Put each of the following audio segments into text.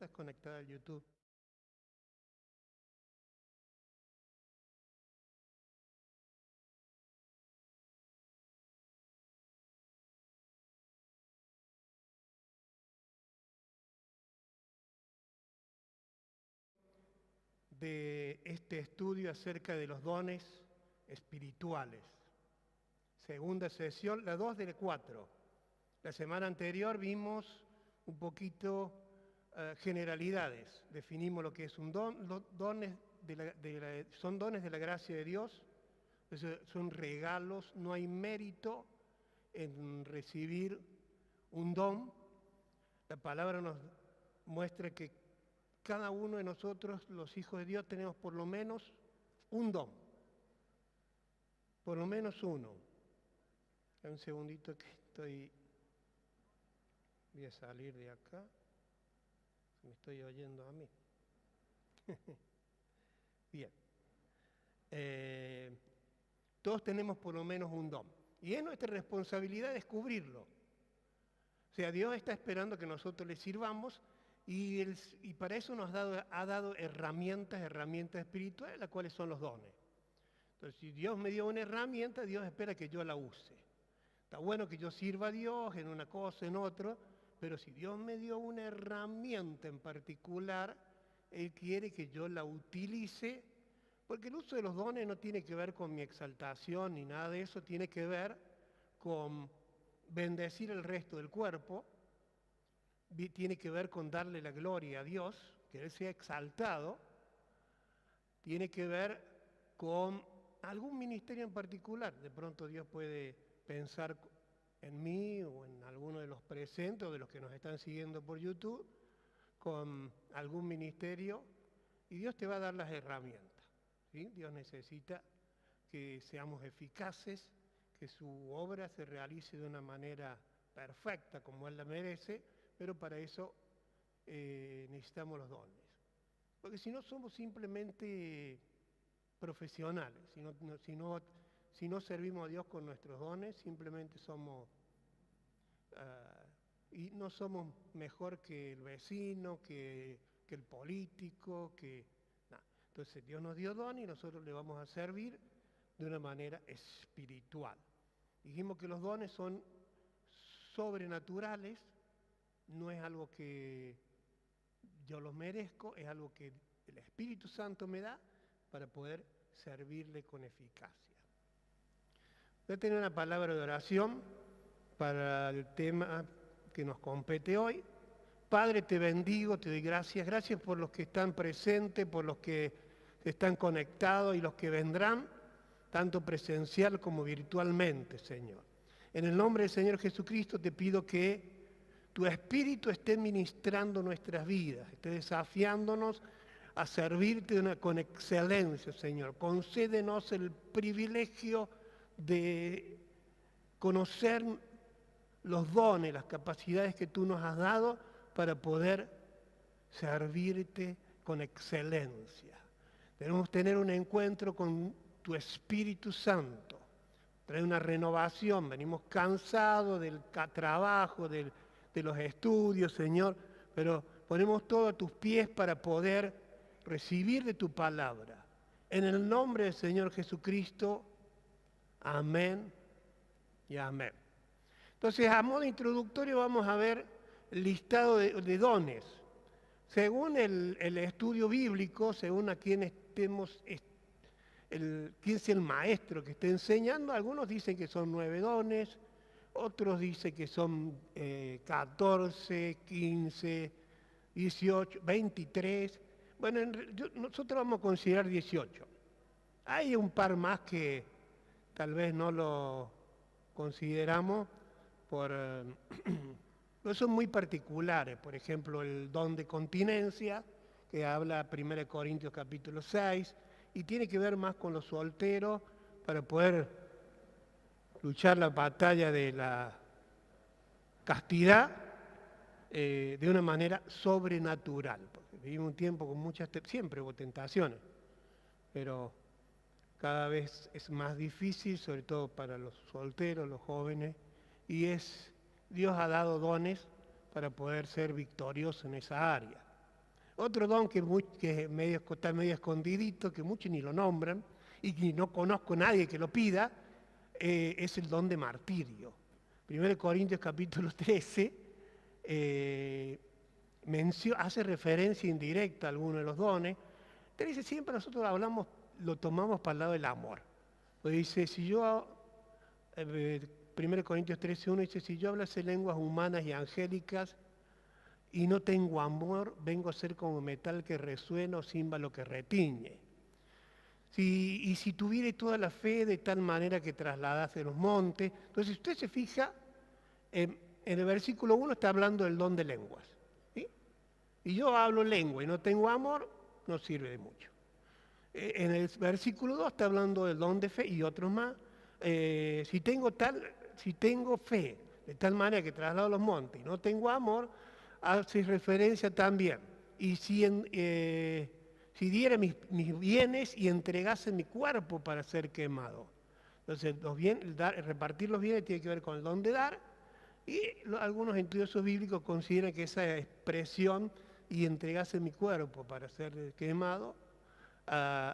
estás conectada al YouTube. De este estudio acerca de los dones espirituales. Segunda sesión, la 2 de 4. La semana anterior vimos un poquito generalidades. Definimos lo que es un don. Los dones son dones de la gracia de Dios. Son regalos. No hay mérito en recibir un don. La palabra nos muestra que cada uno de nosotros, los hijos de Dios, tenemos por lo menos un don. Por lo menos uno. Un segundito que voy a salir de acá. Me estoy oyendo a mí. Bien. Todos tenemos por lo menos un don. Y es nuestra responsabilidad descubrirlo. O sea, Dios está esperando que nosotros le sirvamos y para eso nos ha dado herramientas espirituales, las cuales son los dones. Entonces, si Dios me dio una herramienta, Dios espera que yo la use. Está bueno que yo sirva a Dios en una cosa, en otra, pero si Dios me dio una herramienta en particular, Él quiere que yo la utilice, porque el uso de los dones no tiene que ver con mi exaltación ni nada de eso, tiene que ver con bendecir el resto del cuerpo, tiene que ver con darle la gloria a Dios, que Él sea exaltado, tiene que ver con algún ministerio en particular. De pronto Dios puede pensar en mí o en alguno de los presentes o de los que nos están siguiendo por YouTube, con algún ministerio, y Dios te va a dar las herramientas. ¿Sí? Dios necesita que seamos eficaces, que su obra se realice de una manera perfecta como Él la merece, pero para eso necesitamos los dones. Porque si no somos simplemente profesionales, si no servimos a Dios con nuestros dones, simplemente somos, y no somos mejor que el vecino, que el político, no. Entonces Dios nos dio dones y nosotros le vamos a servir de una manera espiritual. Dijimos que los dones son sobrenaturales, no es algo que yo los merezco, es algo que el Espíritu Santo me da para poder servirle con eficacia. Voy a tener una palabra de oración para el tema que nos compete hoy. Padre, te bendigo, te doy gracias. Gracias por los que están presentes, por los que están conectados y los que vendrán, tanto presencial como virtualmente, Señor. En el nombre del Señor Jesucristo te pido que tu Espíritu esté ministrando nuestras vidas, esté desafiándonos a servirte con excelencia, Señor. Concédenos el privilegio de conocer los dones, las capacidades que tú nos has dado para poder servirte con excelencia. Debemos tener un encuentro con tu Espíritu Santo, traer una renovación. Venimos cansados del trabajo, de los estudios, Señor, pero ponemos todo a tus pies para poder recibir de tu palabra. En el nombre del Señor Jesucristo, amén y amén. Entonces, a modo introductorio vamos a ver el listado de dones. Según el estudio bíblico, según a quien estemos, quién sea el maestro que esté enseñando, algunos dicen que son 9 dones, otros dicen que son 14, 15, 18, 23. Bueno, nosotros vamos a considerar 18. Hay un par más que tal vez no lo consideramos pero son muy particulares. Por ejemplo, el don de continencia, que habla 1 Corintios capítulo 6, y tiene que ver más con los solteros para poder luchar la batalla de la castidad de una manera sobrenatural. Porque vivimos un tiempo con siempre hubo tentaciones, pero cada vez es más difícil, sobre todo para los solteros, los jóvenes, y Dios ha dado dones para poder ser victoriosos en esa área. Otro don que está medio escondidito, que muchos ni lo nombran, y que no conozco a nadie que lo pida, es el don de martirio. 1 Corintios capítulo 13 hace referencia indirecta a algunos de los dones. Te dice, siempre nosotros lo tomamos para el lado del amor. Pues dice, si yo, 1 Corintios 13:1 dice, si yo hablase lenguas humanas y angélicas y no tengo amor, vengo a ser como metal que resuena o címbalo que retiñe. Y si tuviere toda la fe de tal manera que trasladase los montes. Entonces, si usted se fija, en el versículo 1 está hablando del don de lenguas. ¿Sí? Y yo hablo lengua y no tengo amor, no sirve de mucho. En el versículo 2 está hablando del don de fe y otros más. Si tengo fe de tal manera que traslado los montes y no tengo amor, hace referencia también. Y si diera mis bienes y entregase mi cuerpo para ser quemado. Entonces, repartir los bienes tiene que ver con el don de dar, y algunos estudiosos bíblicos consideran que esa expresión, y entregase mi cuerpo para ser quemado,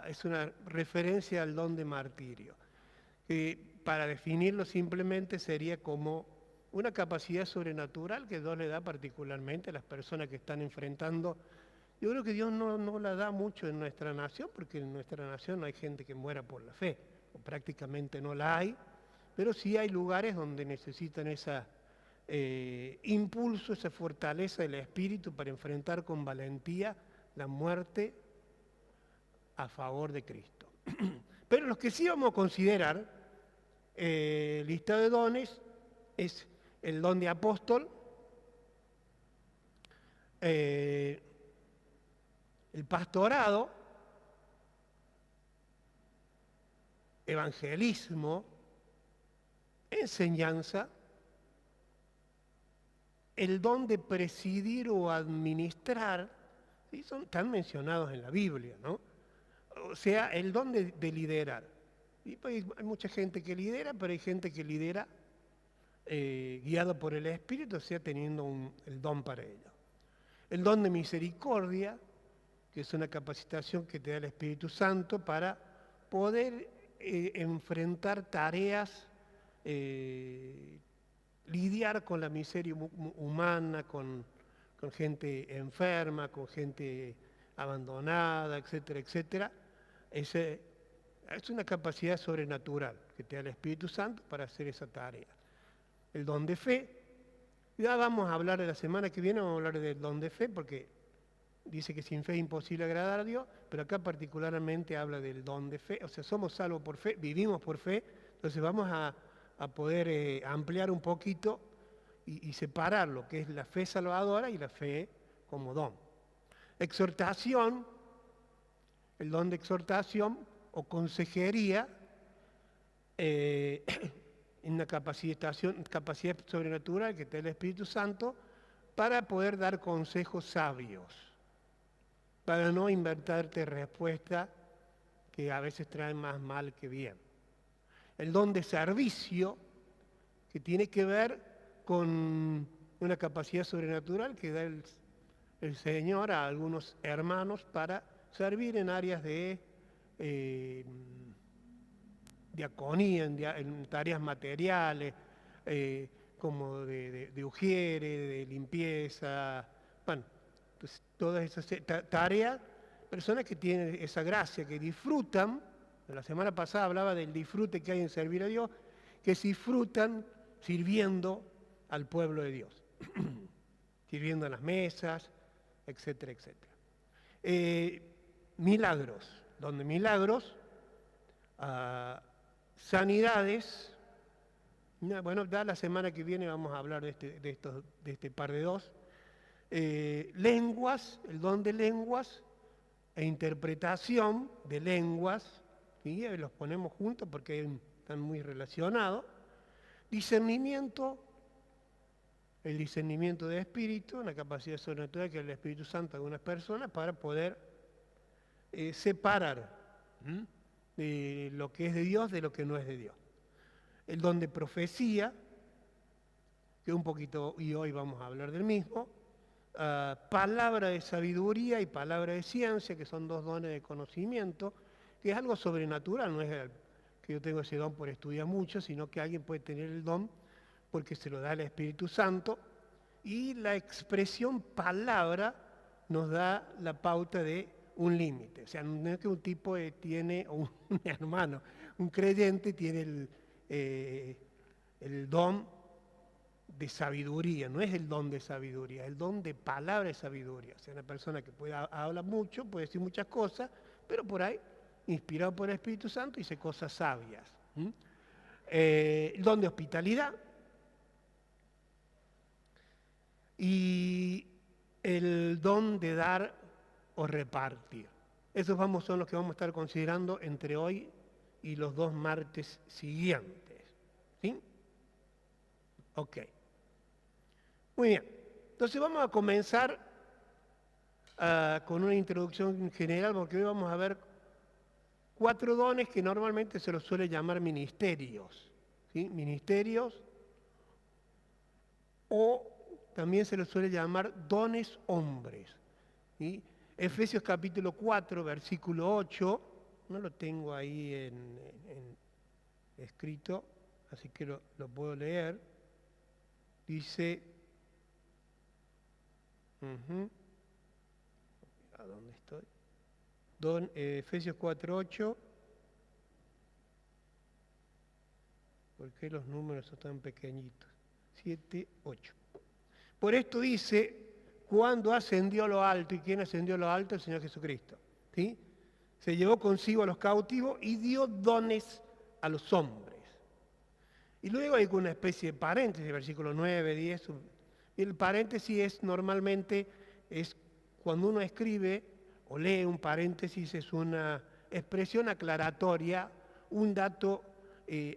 es una referencia al don de martirio. Que para definirlo simplemente sería como una capacidad sobrenatural que Dios le da particularmente a las personas que están enfrentando. Yo creo que Dios no la da mucho en nuestra nación, porque en nuestra nación no hay gente que muera por la fe, o prácticamente no la hay, pero sí hay lugares donde necesitan ese impulso, esa fortaleza del espíritu para enfrentar con valentía la muerte a favor de Cristo. Pero los que sí vamos a considerar, listado de dones, es el don de apóstol, el pastorado, evangelismo, enseñanza, el don de presidir o administrar, ¿sí? Están mencionados en la Biblia, ¿no? O sea, el don de liderar. Y pues hay mucha gente que lidera, pero hay gente que lidera guiado por el Espíritu, o sea, teniendo el don para ello. El don de misericordia, que es una capacitación que te da el Espíritu Santo para poder enfrentar tareas, lidiar con la miseria humana, con gente enferma, con gente abandonada, etcétera, etcétera. Es una capacidad sobrenatural que te da el Espíritu Santo para hacer esa tarea. El don de fe, ya vamos a hablar de la semana que viene, vamos a hablar del don de fe, porque dice que sin fe es imposible agradar a Dios, pero acá particularmente habla del don de fe, o sea, somos salvos por fe, vivimos por fe, entonces vamos a poder ampliar un poquito y separar lo que es la fe salvadora y la fe como don. Exhortación, el don de exhortación o consejería, una capacidad sobrenatural que te da el Espíritu Santo para poder dar consejos sabios, para no inventarte respuestas que a veces traen más mal que bien. El don de servicio, que tiene que ver con una capacidad sobrenatural que da el Señor a algunos hermanos para servir en áreas de diaconía, en tareas materiales, como de ujiere, de limpieza, bueno, pues todas esas tareas, personas que tienen esa gracia, que disfrutan, la semana pasada hablaba del disfrute que hay en servir a Dios, que disfrutan sirviendo al pueblo de Dios, sirviendo en las mesas, etcétera, etcétera. Milagros, donde milagros, sanidades, bueno, ya la semana que viene vamos a hablar de este par de dos. Lenguas, el don de lenguas e interpretación de lenguas, ¿sí? Los ponemos juntos porque están muy relacionados. Discernimiento, el discernimiento de espíritu, una capacidad sobrenatural que es el Espíritu Santo de algunas personas para poder separar de lo que es de Dios de lo que no es de Dios. El don de profecía, que un poquito, y hoy vamos a hablar del mismo, palabra de sabiduría y palabra de ciencia, que son dos dones de conocimiento, que es algo sobrenatural, no es que yo tengo ese don por estudiar mucho, sino que alguien puede tener el don porque se lo da el Espíritu Santo, y la expresión palabra nos da la pauta de un límite. O sea, no es que un tipo tiene, o un hermano, un creyente tiene el don de sabiduría, no es el don de sabiduría, es el don de palabra de sabiduría. O sea, una persona que habla mucho, puede decir muchas cosas, pero por ahí, inspirado por el Espíritu Santo, dice cosas sabias. El don de hospitalidad y el don de dar o repartir. Esos son los que vamos a estar considerando entre hoy y los 2 martes siguientes. ¿Sí? Ok. Muy bien. Entonces vamos a comenzar con una introducción general, porque hoy vamos a ver 4 dones que normalmente se los suele llamar ministerios. ¿Sí? Ministerios, o también se los suele llamar dones hombres. ¿Sí? Efesios capítulo 4, versículo 8, no lo tengo ahí escrito, así que lo puedo leer. Dice, ¿a dónde estoy? Efesios 4, 8. ¿Por qué los números son tan pequeñitos? 7, 8. Por esto dice, cuando ascendió a lo alto, ¿y quién ascendió a lo alto? El Señor Jesucristo. ¿Sí? Se llevó consigo a los cautivos y dio dones a los hombres. Y luego hay una especie de paréntesis, versículo 9, 10. Y el paréntesis normalmente es cuando uno escribe o lee un paréntesis, es una expresión aclaratoria, un dato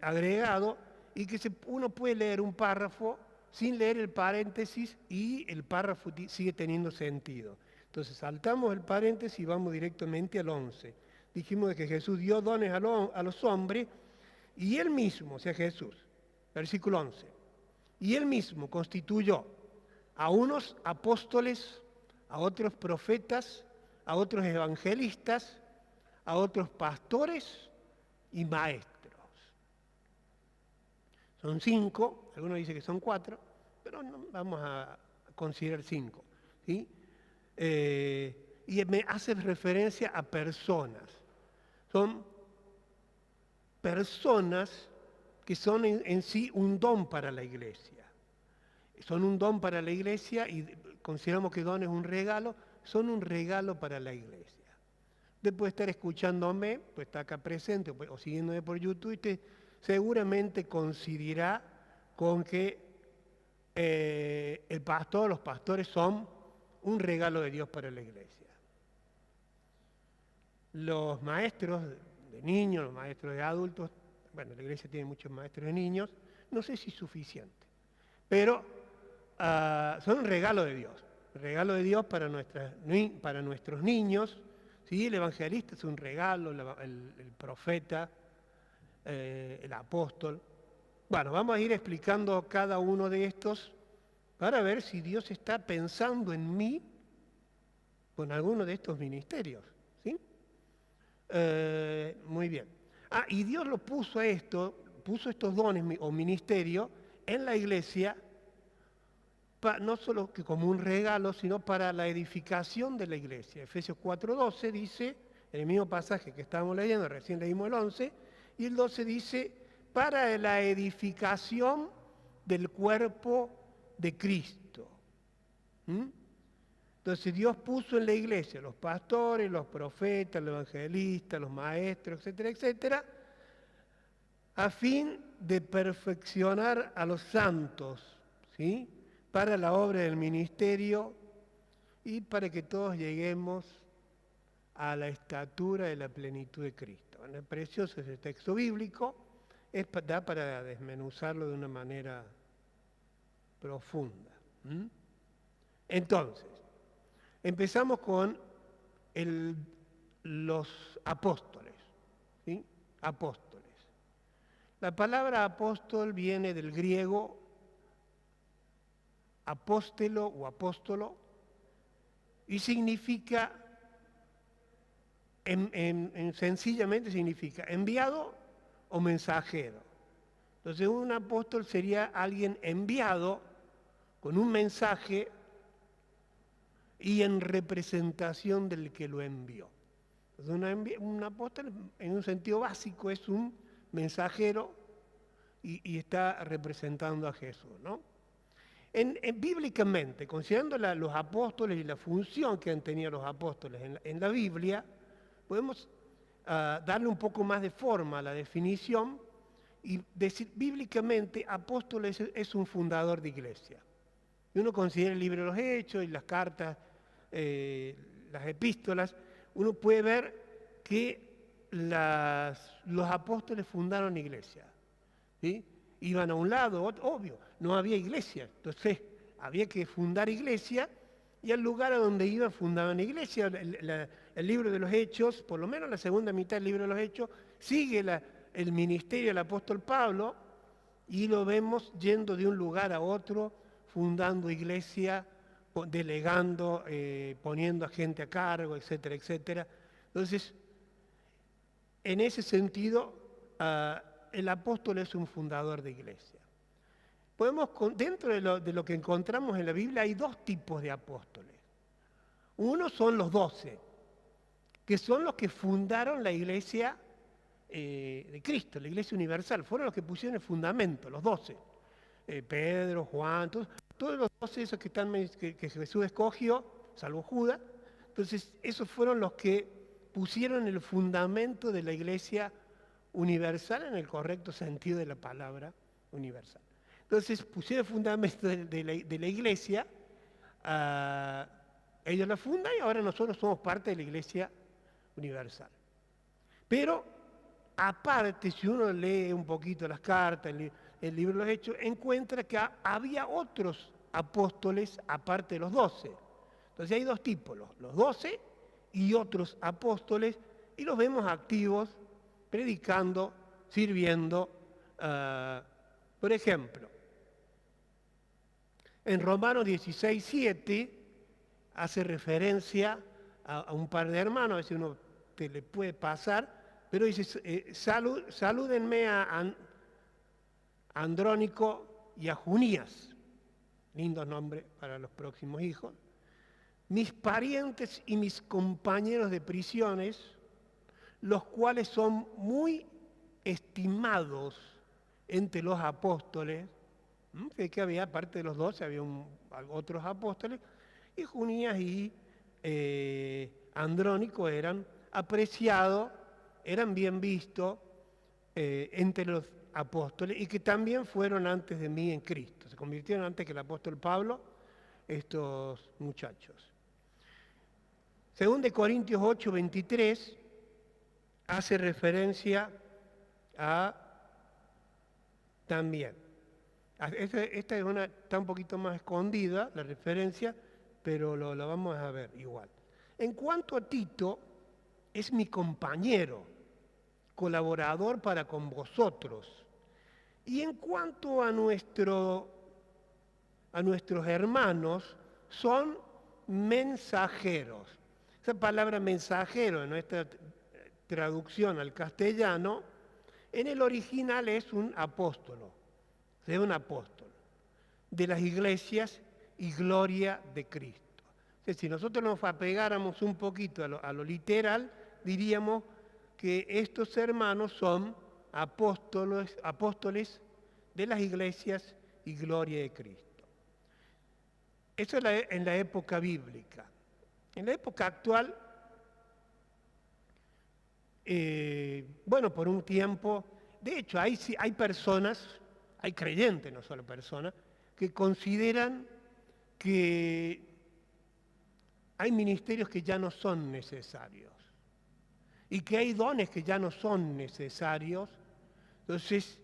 agregado, y que uno puede leer un párrafo sin leer el paréntesis y el párrafo sigue teniendo sentido. Entonces saltamos el paréntesis y vamos directamente al 11. Dijimos que Jesús dio dones a los hombres y Él mismo, o sea Jesús, versículo 11, y Él mismo constituyó a unos apóstoles, a otros profetas, a otros evangelistas, a otros pastores y maestros. Son 5, algunos dicen que son 4, pero no, vamos a considerar 5. ¿Sí? Y me hace referencia a personas. Son personas que son en sí un don para la iglesia. Son un don para la iglesia y consideramos que don es un regalo, son un regalo para la iglesia. Usted puede estar escuchándome, pues está acá presente o siguiéndome por YouTube, y usted seguramente coincidirá con que los pastores son un regalo de Dios para la iglesia. Los maestros de niños, los maestros de adultos, bueno, la iglesia tiene muchos maestros de niños, no sé si es suficiente, pero son un regalo de Dios para nuestros niños. ¿Sí? El evangelista es un regalo, el profeta, el apóstol. Bueno, vamos a ir explicando cada uno de estos para ver si Dios está pensando en mí con alguno de estos ministerios. ¿Sí? Muy bien. Y Dios puso estos dones o ministerios en la iglesia, no solo que como un regalo, sino para la edificación de la iglesia. Efesios 4:12 dice, en el mismo pasaje que estábamos leyendo, recién leímos el 11, y el 12 dice, para la edificación del cuerpo de Cristo. Entonces Dios puso en la iglesia los pastores, los profetas, los evangelistas, los maestros, etcétera, etcétera, a fin de perfeccionar a los santos, ¿sí? Para la obra del ministerio y para que todos lleguemos a la estatura de la plenitud de Cristo. Bueno, es precioso ese texto bíblico, da para desmenuzarlo de una manera profunda. Entonces, empezamos con los apóstoles. ¿Sí? Apóstoles. La palabra apóstol viene del griego apóstelo o apóstolo, Y significa, sencillamente significa enviado o mensajero. Entonces un apóstol sería alguien enviado con un mensaje y en representación del que lo envió. Entonces un apóstol en un sentido básico es un mensajero y está representando a Jesús, ¿no? Bíblicamente, considerando los apóstoles y la función que han tenido los apóstoles en la Biblia, podemos darle un poco más de forma a la definición y decir, bíblicamente, apóstol es un fundador de iglesia. Y uno considera el libro de los Hechos y las cartas, las epístolas, uno puede ver que los apóstoles fundaron iglesia, ¿sí? Iban a un lado, obvio, no había iglesia, entonces había que fundar iglesia y al lugar a donde iban fundaban iglesia. El libro de los Hechos, por lo menos la segunda mitad del libro de los Hechos, sigue el ministerio del apóstol Pablo y lo vemos yendo de un lugar a otro, fundando iglesia, delegando, poniendo a gente a cargo, etcétera, etcétera. Entonces, en ese sentido, el apóstol es un fundador de iglesia. Dentro de lo que encontramos en la Biblia hay dos tipos de apóstoles. Uno son los 12, que son los que fundaron la iglesia de Cristo, la iglesia universal. Fueron los que pusieron el fundamento, los 12. Pedro, Juan, todos los 12 esos que Jesús escogió, salvo Judas. Entonces, esos fueron los que pusieron el fundamento de la iglesia universal en el correcto sentido de la palabra universal. Entonces pusieron el fundamento de la iglesia, ellos la fundan y ahora nosotros somos parte de la iglesia universal. Pero aparte, si uno lee un poquito las cartas, el libro de los Hechos, encuentra que había otros apóstoles aparte de los 12. Entonces hay dos tipos, los 12 y otros apóstoles, y los vemos activos, predicando, sirviendo. Por ejemplo, en Romanos 16:7 hace referencia a un par de hermanos, a veces uno te le puede pasar, pero dice, salúdenme a Andrónico y a Junías, lindos nombres para los próximos hijos, mis parientes y mis compañeros de prisiones, los cuales son muy estimados entre los apóstoles, que había, aparte de los 12, había otros apóstoles, y Junías y Andrónico eran apreciados, eran bien vistos entre los apóstoles, y que también fueron antes de mí en Cristo, se convirtieron antes que el apóstol Pablo, estos muchachos. Según de Corintios 8:23, hace referencia a también. Esta está un poquito más escondida, la referencia, pero lo vamos a ver igual. En cuanto a Tito, es mi compañero, colaborador para con vosotros. Y en cuanto a nuestros hermanos, son mensajeros. Esa palabra mensajero en nuestra traducción al castellano, en el original es un apóstolo, es un apóstol de las iglesias y gloria de Cristo. O sea, si nosotros nos apegáramos un poquito a lo literal, diríamos que estos hermanos son apóstoles de las iglesias y gloria de Cristo. Eso es en la época bíblica. En la época actual, por un tiempo, de hecho hay personas, hay creyentes, no solo personas, que consideran que hay ministerios que ya no son necesarios y que hay dones que ya no son necesarios. Entonces,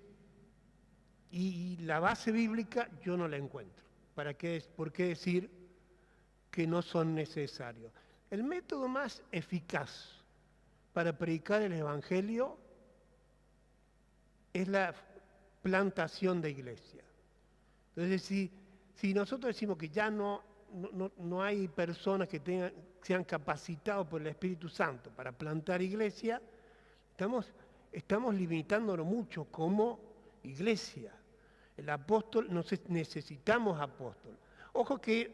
y la base bíblica yo no la encuentro. ¿Por qué decir que no son necesarios? El método más eficaz para predicar el Evangelio es la plantación de iglesia. Entonces, si nosotros decimos que ya no no hay personas que sean capacitados por el Espíritu Santo para plantar iglesia, estamos limitándonos mucho como iglesia. El apóstol, necesitamos apóstol. Ojo que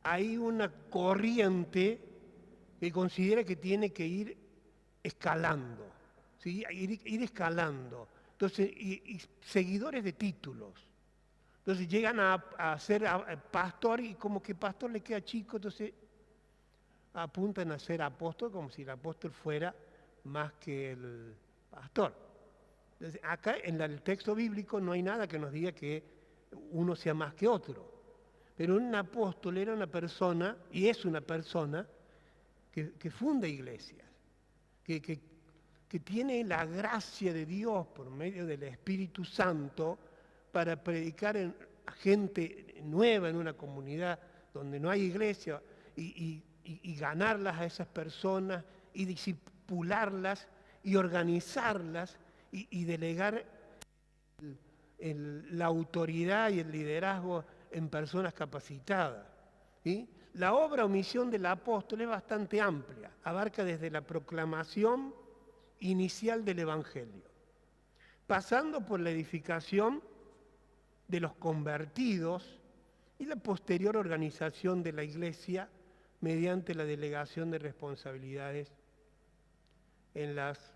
hay una corriente que considera que tiene que ir escalando, ¿sí? Ir escalando. Entonces, y seguidores de títulos. Entonces llegan a ser pastor y como que pastor le queda chico, entonces apuntan a ser apóstol como si el apóstol fuera más que el pastor. Entonces, acá en el texto bíblico no hay nada que nos diga que uno sea más que otro. Pero un apóstol era una persona, y es una persona, que funda iglesias, que tiene la gracia de Dios por medio del Espíritu Santo para predicar a gente nueva en una comunidad donde no hay iglesia y ganarlas a esas personas y discipularlas y organizarlas y delegar la autoridad y el liderazgo en personas capacitadas, ¿sí? La obra o misión del apóstol es bastante amplia, abarca desde la proclamación inicial del Evangelio, pasando por la edificación de los convertidos y la posterior organización de la iglesia mediante la delegación de responsabilidades en las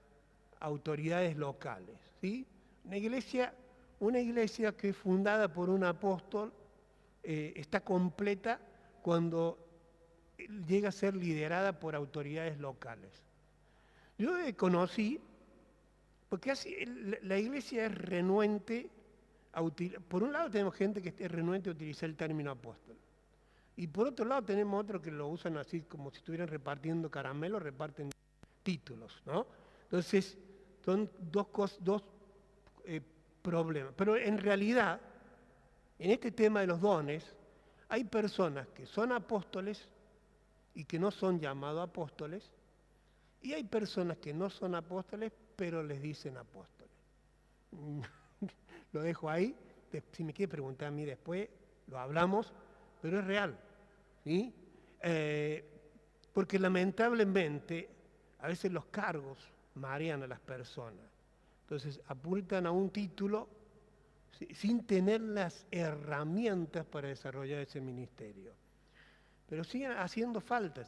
autoridades locales, ¿sí? Una iglesia que es fundada por un apóstol está completa cuando llega a ser liderada por autoridades locales. Yo conocí, porque así, la iglesia es renuente a utilizar, por un lado tenemos gente que es renuente a utilizar el término apóstol, y por otro lado tenemos otros que lo usan así como si estuvieran repartiendo caramelos, reparten títulos, ¿no? Entonces, son dos problemas. Pero en realidad, en este tema de los dones, hay personas que son apóstoles y que no son llamados apóstoles, y hay personas que no son apóstoles, pero les dicen apóstoles. Lo dejo ahí, si me quiere preguntar a mí después, lo hablamos, pero es real, ¿sí? Porque lamentablemente, a veces los cargos marean a las personas. Entonces apuntan a un título sin tener las herramientas para desarrollar ese ministerio. Pero sigue haciendo falta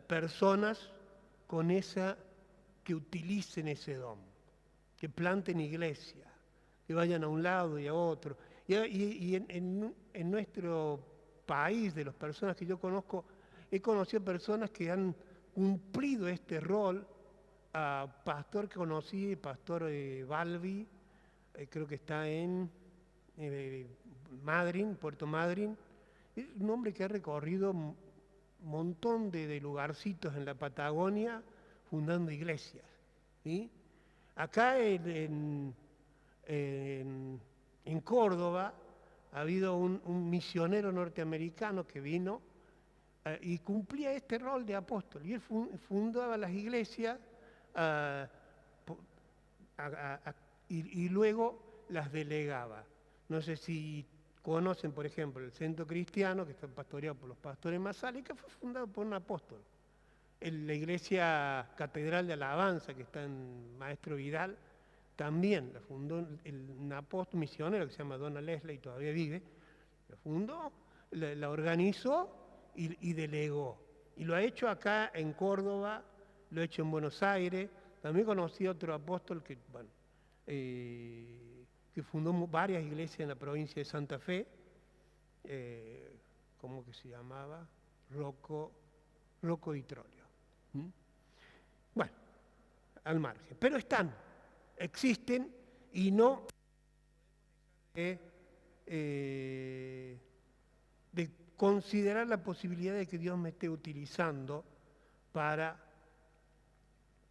personas que utilicen ese don, que planten iglesia, que vayan a un lado y a otro. Y en nuestro país, de las personas que yo conozco, he conocido personas que han cumplido este rol. Pastor que conocí, Pastor Balbi, creo que está en Madryn, Puerto Madryn. Es un hombre que ha recorrido un montón de lugarcitos en la Patagonia fundando iglesias, ¿sí? Acá en Córdoba ha habido un misionero norteamericano que vino y cumplía este rol de apóstol. Y él fundaba las iglesias y luego las delegaba. No sé si conocen, por ejemplo, el Centro Cristiano, que está pastoreado por los pastores Masali, que fue fundado por un apóstol. La iglesia Catedral de Alabanza, que está en Maestro Vidal, también la fundó un apóstol misionero que se llama Donna Leslie, y todavía vive. La fundó, la organizó y delegó. Y lo ha hecho acá en Córdoba, lo ha hecho en Buenos Aires. También conocí a otro apóstol que fundó varias iglesias en la provincia de Santa Fe, ¿cómo que se llamaba? Rocco Di Troglio. Bueno, al margen. Pero existen y no de considerar la posibilidad de que Dios me esté utilizando para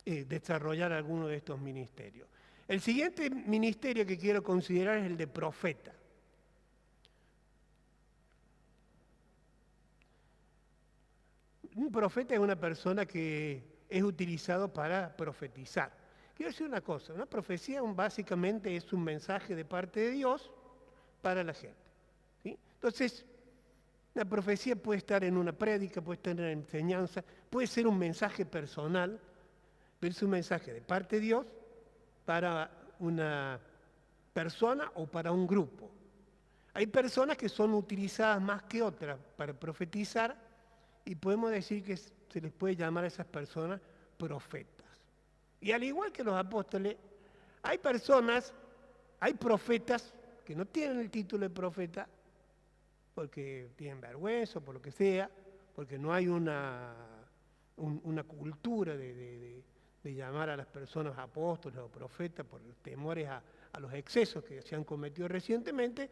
desarrollar alguno de estos ministerios. El siguiente ministerio que quiero considerar es el de profeta. Un profeta es una persona que es utilizado para profetizar. Quiero decir una cosa, una profecía básicamente es un mensaje de parte de Dios para la gente, Entonces, la profecía puede estar en una prédica, puede estar en una enseñanza, puede ser un mensaje personal, pero es un mensaje de parte de Dios para una persona o para un grupo. Hay personas que son utilizadas más que otras para profetizar y podemos decir que se les puede llamar a esas personas profetas. Y al igual que los apóstoles, hay personas, hay profetas que no tienen el título de profeta porque tienen vergüenza o por lo que sea, porque no hay una cultura de llamar a las personas apóstoles o profetas por los temores a los excesos que se han cometido recientemente.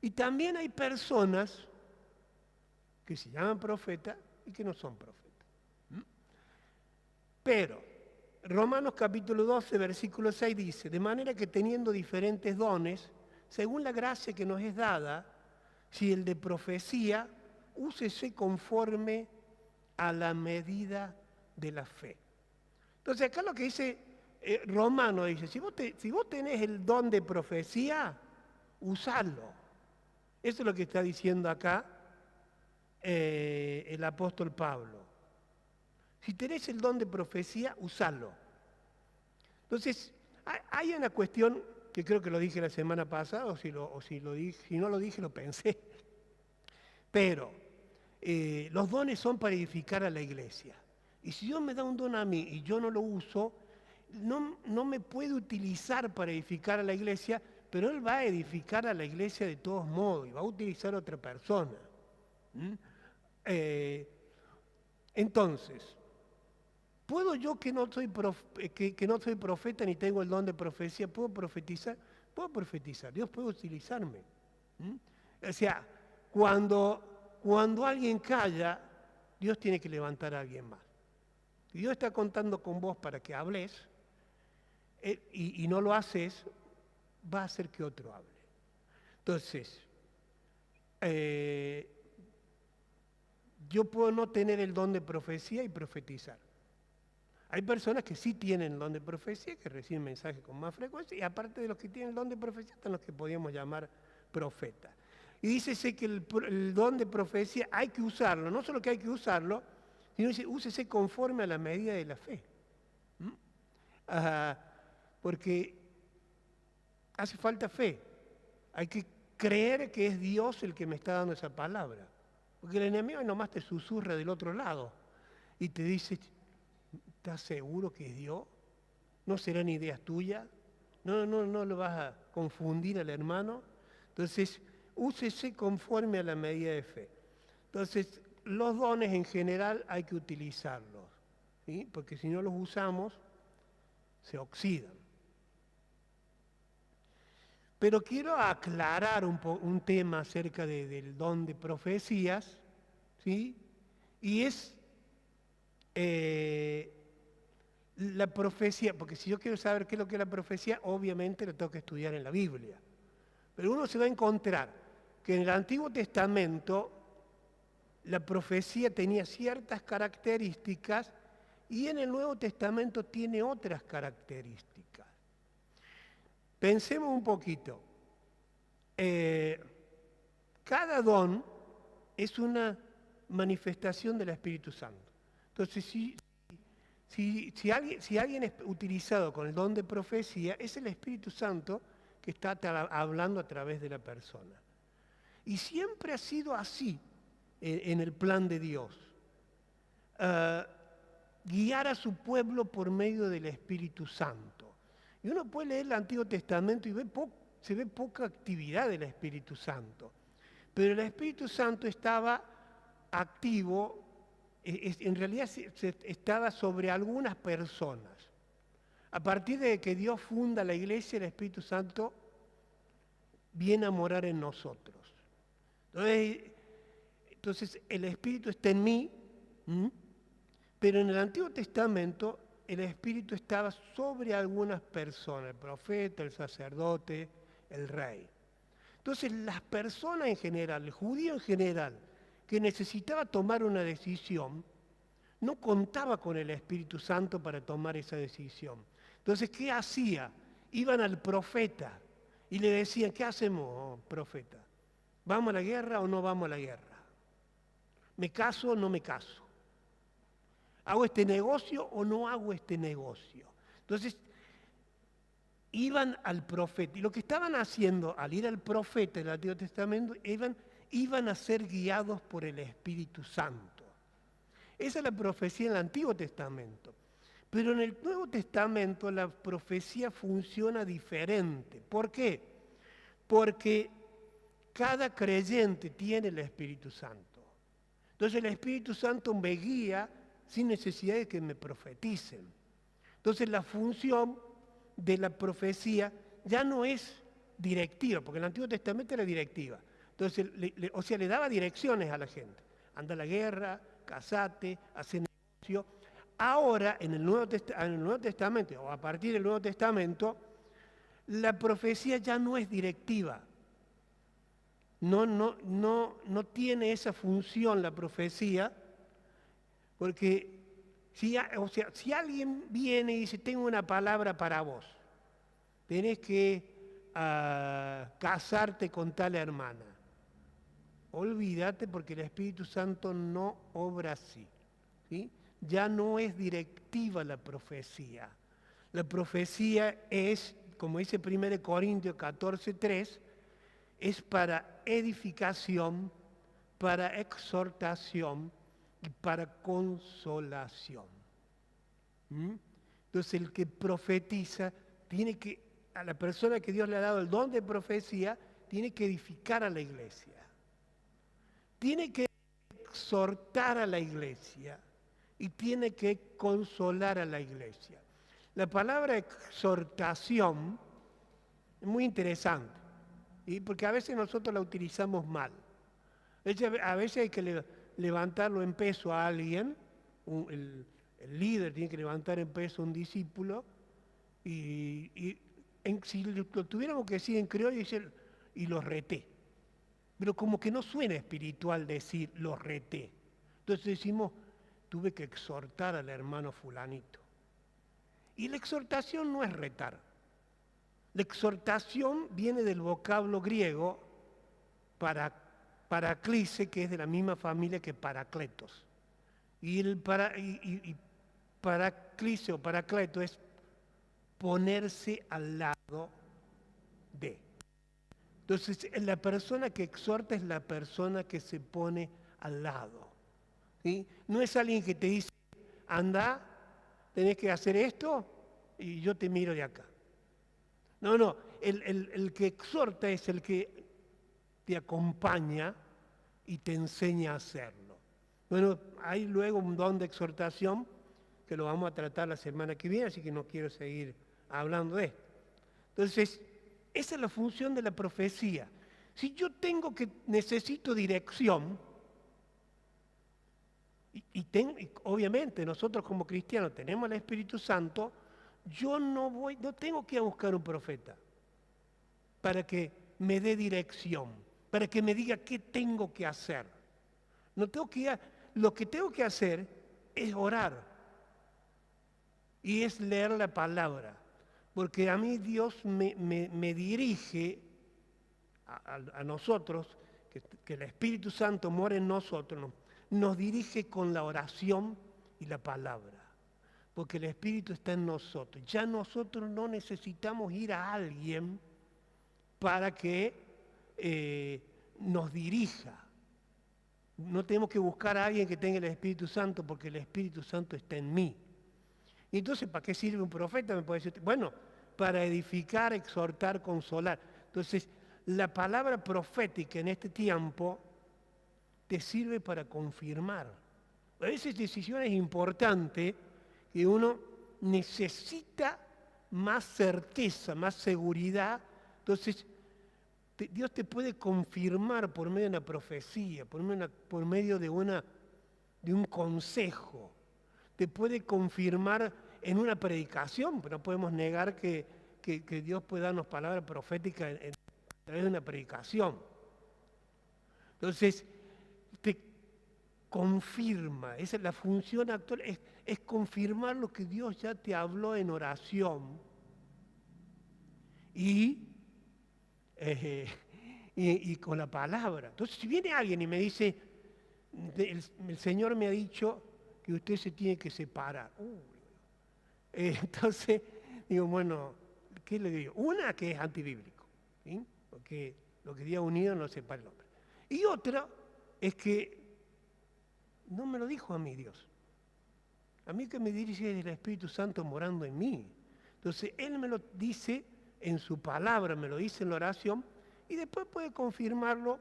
Y también hay personas que se llaman profetas y que no son profetas. Pero Romanos capítulo 12, versículo 6 dice, de manera que teniendo diferentes dones, según la gracia que nos es dada, si el de profecía, úsese conforme a la medida de la fe. Entonces acá lo que dice Romano dice, si vos tenés el don de profecía, usalo. Eso es lo que está diciendo acá el apóstol Pablo. Si tenés el don de profecía, usalo. Entonces, hay una cuestión que creo que lo dije la semana pasada, o si no lo dije, lo pensé. Pero los dones son para edificar a la iglesia. Y si Dios me da un don a mí y yo no lo uso, no me puede utilizar para edificar a la iglesia, pero Él va a edificar a la iglesia de todos modos y va a utilizar a otra persona. Entonces, ¿puedo yo que no soy profeta ni tengo el don de profecía? ¿Puedo profetizar? Puedo profetizar, Dios puede utilizarme. O sea, cuando alguien calla, Dios tiene que levantar a alguien más. Si Dios está contando con vos para que hables y no lo haces, va a hacer que otro hable. Entonces, yo puedo no tener el don de profecía y profetizar. Hay personas que sí tienen el don de profecía, que reciben mensajes con más frecuencia, y aparte de los que tienen el don de profecía, están los que podríamos llamar profetas. Y dícese que el don de profecía hay que usarlo, no solo que hay que usarlo, sino dice, úsese conforme a la medida de la fe. Porque hace falta fe. Hay que creer que es Dios el que me está dando esa palabra. Porque el enemigo nomás te susurra del otro lado y te dice, ¿estás seguro que es Dios? ¿No serán ideas tuyas? No lo vas a confundir al hermano. Entonces, úsese conforme a la medida de fe. Entonces, los dones en general hay que utilizarlos, ¿sí? Porque si no los usamos, se oxidan. Pero quiero aclarar un tema acerca del don de profecías, ¿sí? Y es la profecía, porque si yo quiero saber qué es lo que es la profecía, obviamente lo tengo que estudiar en la Biblia. Pero uno se va a encontrar que en el Antiguo Testamento la profecía tenía ciertas características y en el Nuevo Testamento tiene otras características. Pensemos un poquito. Cada don es una manifestación del Espíritu Santo. Entonces, si alguien es utilizado con el don de profecía, es el Espíritu Santo que está hablando a través de la persona. Y siempre ha sido así en el plan de Dios. Guiar a su pueblo por medio del Espíritu Santo. Y uno puede leer el Antiguo Testamento y se ve poca actividad del Espíritu Santo. Pero el Espíritu Santo estaba activo, en realidad estaba sobre algunas personas. A partir de que Dios funda la iglesia, el Espíritu Santo viene a morar en nosotros. Entonces el Espíritu está en mí, pero en el Antiguo Testamento el Espíritu estaba sobre algunas personas, el profeta, el sacerdote, el rey. Entonces las personas en general, el judío en general, que necesitaba tomar una decisión, no contaba con el Espíritu Santo para tomar esa decisión. Entonces, ¿qué hacía? Iban al profeta y le decían, ¿qué hacemos, profeta? ¿Vamos a la guerra o no vamos a la guerra? ¿Me caso o no me caso? ¿Hago este negocio o no hago este negocio? Entonces, iban al profeta. Y lo que estaban haciendo al ir al profeta del Antiguo Testamento, iban a ser guiados por el Espíritu Santo. Esa es la profecía en el Antiguo Testamento. Pero en el Nuevo Testamento la profecía funciona diferente. ¿Por qué? Porque cada creyente tiene el Espíritu Santo. Entonces el Espíritu Santo me guía sin necesidad de que me profeticen. Entonces la función de la profecía ya no es directiva, porque en el Antiguo Testamento era directiva. Entonces, le daba direcciones a la gente. Anda a la guerra, casate, hace negocio. Ahora, en el Nuevo Testamento, o a partir del Nuevo Testamento, la profecía ya no es directiva. No tiene esa función la profecía, porque si alguien viene y dice, tengo una palabra para vos, tenés que casarte con tal hermana. Olvídate, porque el Espíritu Santo no obra así, ¿sí? Ya no es directiva la profecía. La profecía es, como dice 1 Corintios 14:3, es para edificación, para exhortación y para consolación. Entonces el que profetiza a la persona que Dios le ha dado el don de profecía, tiene que edificar a la iglesia. Tiene que exhortar a la iglesia y tiene que consolar a la iglesia. La palabra exhortación es muy interesante, ¿sí? Porque a veces nosotros la utilizamos mal. A veces hay que levantarlo en peso a alguien, el líder tiene que levantar en peso a un discípulo, y si lo tuviéramos que decir en criollo, y los reté. Pero como que no suena espiritual decir los reté. Entonces decimos, tuve que exhortar al hermano fulanito. Y la exhortación no es retar. La exhortación viene del vocablo griego paraclise, que es de la misma familia que paracletos. Y paraclise o paracleto es ponerse al lado de. Entonces, la persona que exhorta es la persona que se pone al lado, ¿sí? No es alguien que te dice, anda, tenés que hacer esto y yo te miro de acá. No, el que exhorta es el que te acompaña y te enseña a hacerlo. Bueno, hay luego un don de exhortación que lo vamos a tratar la semana que viene, así que no quiero seguir hablando de esto. Entonces, esa es la función de la profecía. Si yo necesito dirección, y obviamente nosotros como cristianos tenemos el Espíritu Santo, yo no tengo que ir a buscar un profeta para que me dé dirección, para que me diga qué tengo que hacer. Lo que tengo que hacer es orar y es leer la palabra. Porque a mí Dios me dirige a nosotros, que el Espíritu Santo mora en nosotros, nos dirige con la oración y la palabra. Porque el Espíritu está en nosotros. Ya nosotros no necesitamos ir a alguien para que nos dirija. No tenemos que buscar a alguien que tenga el Espíritu Santo, porque el Espíritu Santo está en mí. Y entonces, ¿para qué sirve un profeta? Me puede decir, bueno, para edificar, exhortar, consolar. Entonces, la palabra profética en este tiempo te sirve para confirmar. A veces decisiones importantes que uno necesita más certeza, más seguridad. Entonces, Dios te puede confirmar por medio de una profecía, por medio de un consejo. Te puede confirmar en una predicación, pero no podemos negar que Dios puede darnos palabras proféticas a través de una predicación. Entonces, te confirma, esa es la función actual, es confirmar lo que Dios ya te habló en oración y y con la palabra. Entonces, si viene alguien y me dice, el Señor me ha dicho que usted se tiene que separar. Entonces, digo, bueno, ¿qué le digo? Una, que es antibíblico, ¿sí? Porque lo que Dios ha unido no separa el hombre. Y otra es que no me lo dijo a mí Dios. A mí que me dirige el Espíritu Santo morando en mí. Entonces, Él me lo dice en su palabra, me lo dice en la oración, y después puede confirmarlo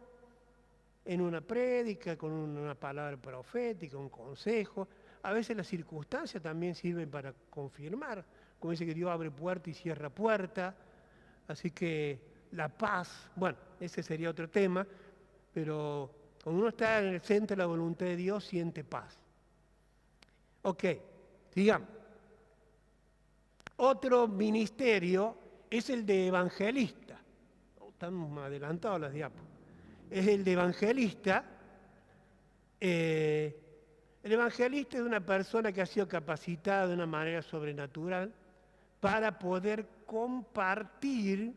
en una prédica, con una palabra profética, un consejo. A veces las circunstancias también sirven para confirmar, como dice que Dios abre puerta y cierra puerta. Así que la paz, bueno, ese sería otro tema, pero cuando uno está en el centro de la voluntad de Dios, siente paz. Ok, sigamos. Otro ministerio es el de evangelista. Estamos adelantados a las diapos. Es el de evangelista. El evangelista es una persona que ha sido capacitada de una manera sobrenatural para poder compartir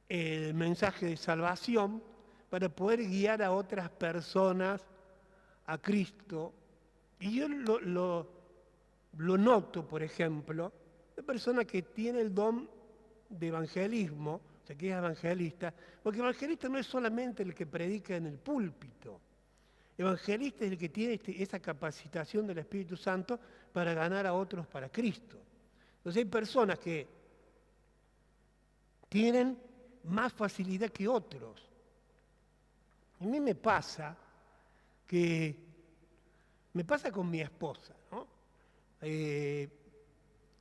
el mensaje de salvación, para poder guiar a otras personas a Cristo. Y yo lo noto, por ejemplo, la persona que tiene el don de evangelismo, o sea, que es evangelista, porque evangelista no es solamente el que predica en el púlpito. Evangelista es el que tiene esa capacitación del Espíritu Santo para ganar a otros para Cristo. Entonces hay personas que tienen más facilidad que otros. A mí me pasa con mi esposa, ¿no? Que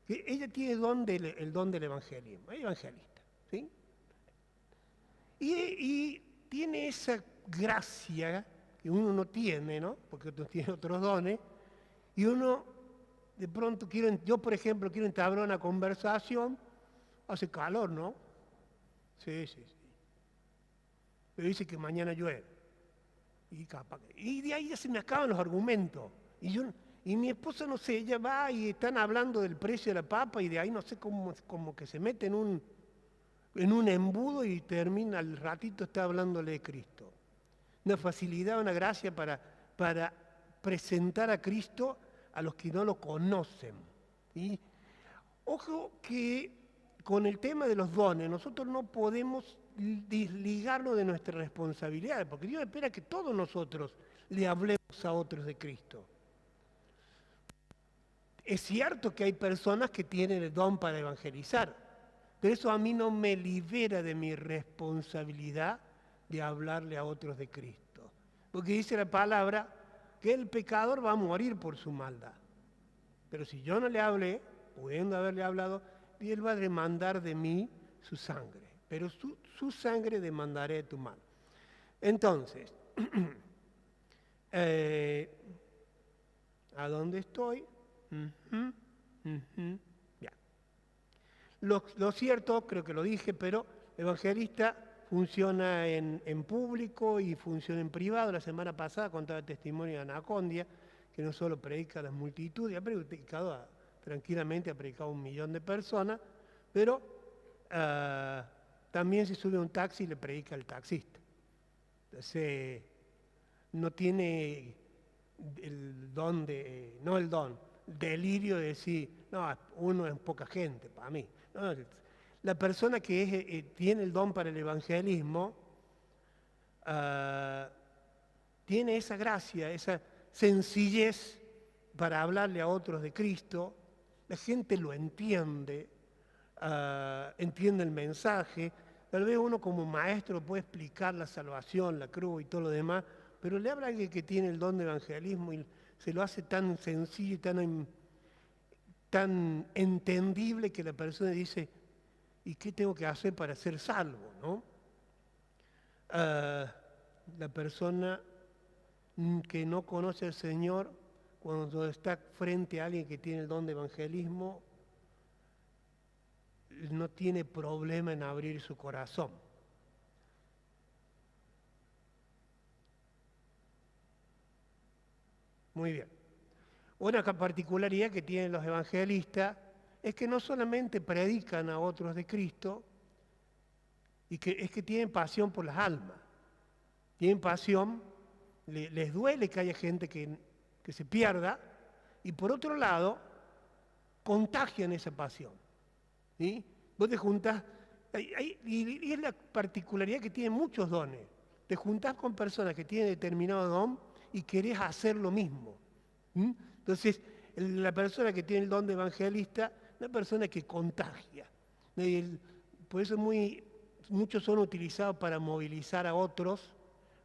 ella tiene el don del evangelismo, es evangelista, ¿sí? Y tiene esa gracia que uno no tiene, ¿no? Porque otro tiene otros dones, y uno de pronto yo por ejemplo quiero entablar una conversación, hace calor, ¿no? Sí. Pero dice que mañana llueve. Y de ahí ya se me acaban los argumentos. Y mi esposa, no sé, ella va y están hablando del precio de la papa y de ahí no sé como que se mete en un embudo y termina al ratito está hablándole de Cristo. Una facilidad, una gracia para presentar a Cristo a los que no lo conocen. ¿Sí? Ojo que con el tema de los dones nosotros no podemos desligarnos de nuestras responsabilidades, porque Dios espera que todos nosotros le hablemos a otros de Cristo. Es cierto que hay personas que tienen el don para evangelizar, pero eso a mí no me libera de mi responsabilidad de hablarle a otros de Cristo. Porque dice la palabra que el pecador va a morir por su maldad. Pero si yo no le hablé, pudiendo haberle hablado, y Él va a demandar de mí su sangre. Pero su sangre demandaré de tu mano. Entonces, ¿a dónde estoy? Ya. Lo cierto, creo que lo dije, pero evangelista funciona en público y funciona en privado. La semana pasada contaba el testimonio de Anacondia, que no solo predica a las multitudes, ha predicado tranquilamente, ha predicado a 1 millón de personas, pero también se sube a un taxi y le predica al taxista. Entonces, no tiene delirio de decir, no, uno es poca gente para mí. No, la persona que tiene el don para el evangelismo tiene esa gracia, esa sencillez para hablarle a otros de Cristo. La gente lo entiende, entiende el mensaje. Tal vez uno como maestro puede explicar la salvación, la cruz y todo lo demás, pero le habla a alguien que tiene el don de evangelismo y se lo hace tan sencillo y tan entendible que la persona dice, ¿y qué tengo que hacer para ser salvo? ¿No? La persona que no conoce al Señor, cuando está frente a alguien que tiene el don de evangelismo, no tiene problema en abrir su corazón. Muy bien. Una particularidad que tienen los evangelistas es que no solamente predican a otros de Cristo, Y que es que tienen pasión por las almas. Tienen pasión, les duele que haya gente que se pierda, y por otro lado, contagian esa pasión. ¿Sí? Vos te juntás, y es la particularidad que tienen muchos dones. Te juntás con personas que tienen determinado don y querés hacer lo mismo. ¿Mm? Entonces, la persona que tiene el don de evangelista, una persona que contagia. Por eso muchos son utilizados para movilizar a otros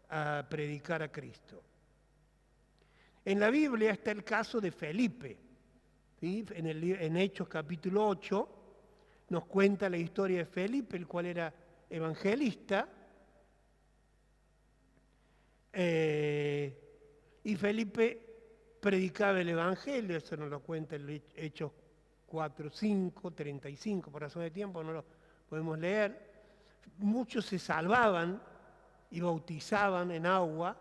a predicar a Cristo. En la Biblia está el caso de Felipe. ¿Sí? En Hechos capítulo 8 nos cuenta la historia de Felipe, el cual era evangelista. Y Felipe predicaba el Evangelio, eso nos lo cuenta el Hechos 4, 5, 35, por razón de tiempo no lo podemos leer. Muchos se salvaban y bautizaban en agua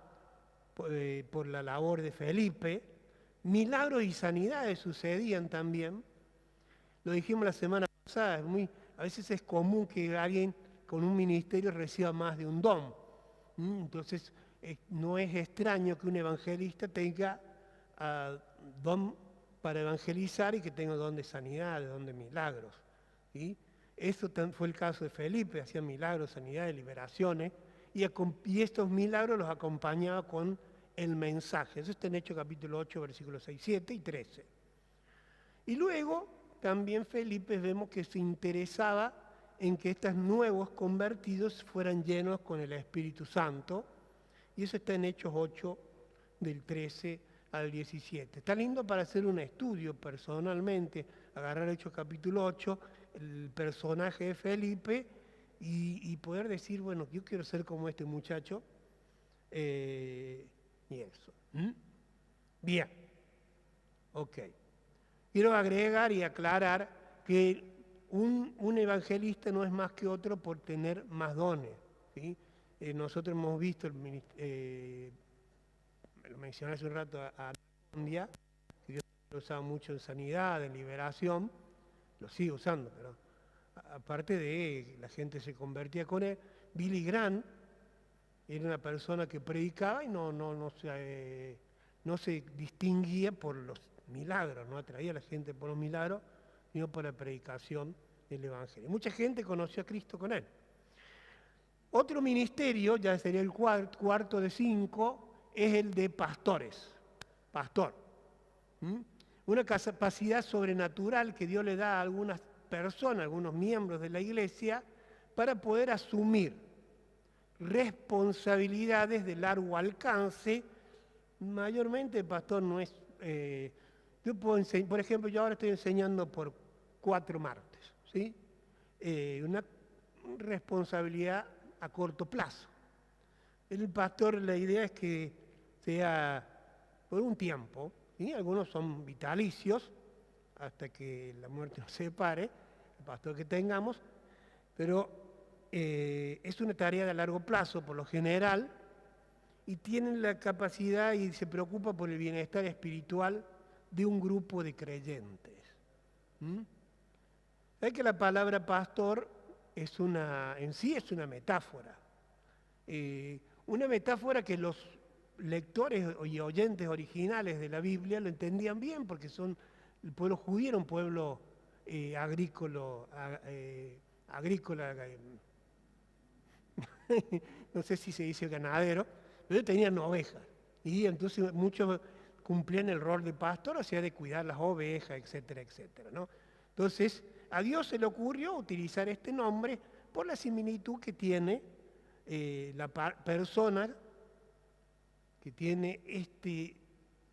por la labor de Felipe. Milagros y sanidades sucedían también. Lo dijimos la semana pasada, a veces es común que alguien con un ministerio reciba más de un don. Entonces, no es extraño que un evangelista tenga don para evangelizar y que tenga don de sanidad, don de milagros. ¿Sí? Eso fue el caso de Felipe, hacía milagros, sanidades, liberaciones, y estos milagros los acompañaba con el mensaje. Eso está en Hechos capítulo 8, versículos 6, 7 y 13. Y luego también Felipe vemos que se interesaba en que estos nuevos convertidos fueran llenos con el Espíritu Santo, y eso está en Hechos 8, del 13 al 17. Está lindo para hacer un estudio personalmente, agarrar Hechos capítulo 8, el personaje de Felipe, y poder decir, bueno, yo quiero ser como este muchacho, y eso. Bien, ok. Quiero agregar y aclarar que un evangelista no es más que otro por tener más dones. ¿Sí? Nosotros hemos visto, lo mencioné hace un rato a India, que Dios lo usaba mucho en sanidad, en liberación, lo sigue usando, pero aparte de la gente se convertía con él. Billy Graham era una persona que predicaba y no se distinguía por los milagros, no atraía a la gente por los milagros, sino por la predicación del Evangelio. Mucha gente conoció a Cristo con él. Otro ministerio, ya sería el cuarto de 5, es el de pastores. Pastor. Una capacidad sobrenatural que Dios le da a algunas personas, a algunos miembros de la iglesia, para poder asumir responsabilidades de largo alcance. Mayormente el pastor no es... yo puedo enseñar, por ejemplo, yo ahora estoy enseñando por 4 martes, ¿sí? Una responsabilidad a corto plazo. El pastor, la idea es que sea por un tiempo, ¿sí? Algunos son vitalicios, hasta que la muerte nos separe, el pastor que tengamos, pero es una tarea de largo plazo por lo general, y tienen la capacidad y se preocupa por el bienestar espiritual de un grupo de creyentes. ¿Sabes que la palabra pastor en sí es una metáfora? Una metáfora que los lectores y oyentes originales de la Biblia lo entendían bien, porque el pueblo judío era un pueblo agrícola, no sé si se dice ganadero, pero tenían ovejas, y entonces muchos cumplían el rol de pastor, o sea, de cuidar las ovejas, etcétera, etcétera, ¿no? Entonces, a Dios se le ocurrió utilizar este nombre por la similitud que tiene la persona que tiene este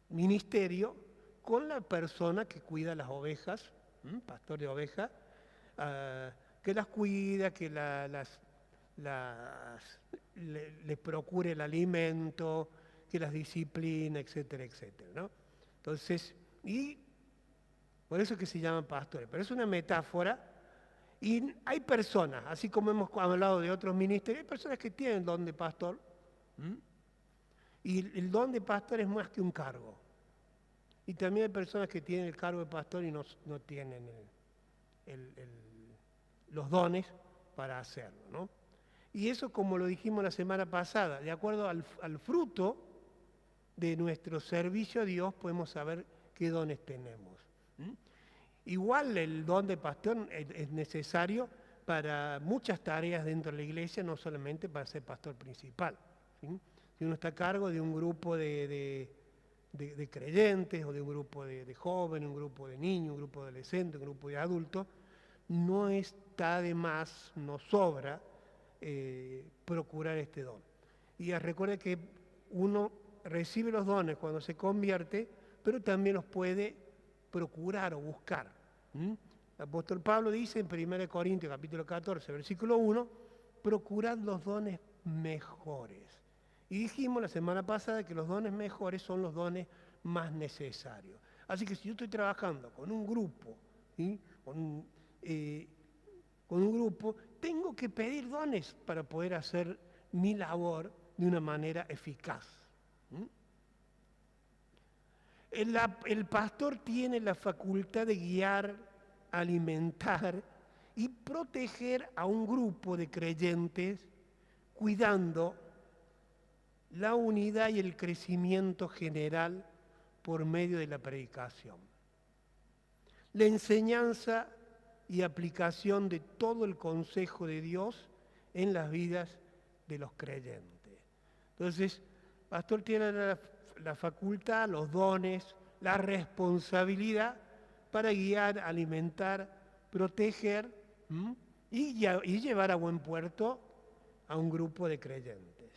ministerio con la persona que cuida las ovejas, pastor de ovejas, que las cuida, que les procure el alimento, que las disciplina, etcétera, etcétera, ¿no? Entonces, y por eso es que se llaman pastores, pero es una metáfora, y hay personas, así como hemos hablado de otros ministerios, hay personas que tienen don de pastor, y el don de pastor es más que un cargo. Y también hay personas que tienen el cargo de pastor y no tienen los dones para hacerlo, ¿no? Y eso, como lo dijimos la semana pasada, de acuerdo al fruto de nuestro servicio a Dios, podemos saber qué dones tenemos. Igual el don de pastor es necesario para muchas tareas dentro de la iglesia, no solamente para ser pastor principal. ¿Sí? Si uno está a cargo de un grupo de creyentes, o de un grupo de jóvenes, un grupo de niños, un grupo de adolescentes, un grupo de adultos, no está de más, no sobra procurar este don. Y recuerde que uno recibe los dones cuando se convierte, pero también los puede procurar o buscar. El apóstol Pablo dice en 1 Corintios capítulo 14, versículo 1, procurad los dones mejores. Y dijimos la semana pasada que los dones mejores son los dones más necesarios. Así que si yo estoy trabajando con un grupo, ¿sí? con un grupo, tengo que pedir dones para poder hacer mi labor de una manera eficaz. El pastor tiene la facultad de guiar, alimentar y proteger a un grupo de creyentes, cuidando la unidad y el crecimiento general por medio de la predicación. La enseñanza y aplicación de todo el consejo de Dios en las vidas de los creyentes. Entonces, el pastor tiene la facultad, los dones, la responsabilidad para guiar, alimentar, proteger y llevar a buen puerto a un grupo de creyentes,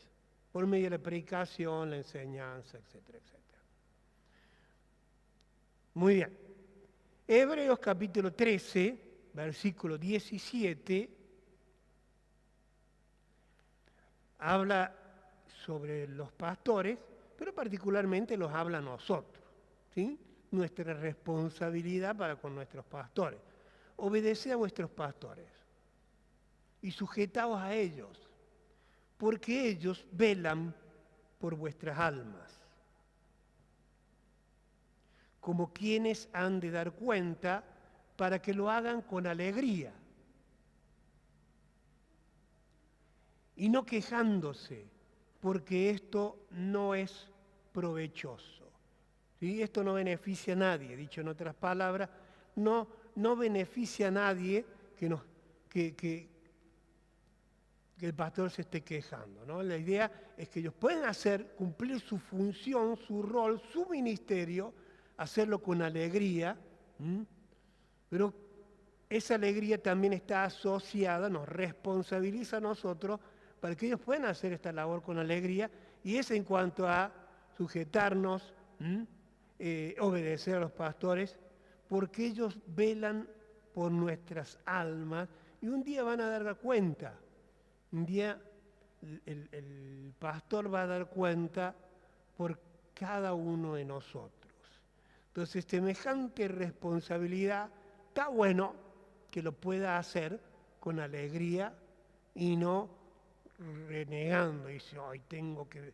por medio de la predicación, la enseñanza, etcétera, etcétera. Muy bien. Hebreos capítulo 13, versículo 17, habla sobre los pastores, pero particularmente los habla a nosotros, ¿sí? Nuestra responsabilidad para con nuestros pastores. Obedeced a vuestros pastores y sujetaos a ellos, porque ellos velan por vuestras almas, como quienes han de dar cuenta, para que lo hagan con alegría y no quejándose, porque esto no es provechoso. ¿Sí? Esto no beneficia a nadie, dicho en otras palabras, no beneficia a nadie que el pastor se esté quejando, ¿no? La idea es que ellos pueden cumplir su función, su rol, su ministerio, hacerlo con alegría, pero esa alegría también está asociada, nos responsabiliza a nosotros para que ellos puedan hacer esta labor con alegría, y es en cuanto a sujetarnos, obedecer a los pastores, porque ellos velan por nuestras almas y un día van a dar cuenta. Un día el pastor va a dar cuenta por cada uno de nosotros. Entonces, semejante responsabilidad, está bueno que lo pueda hacer con alegría y no renegando. Dice, ay, tengo que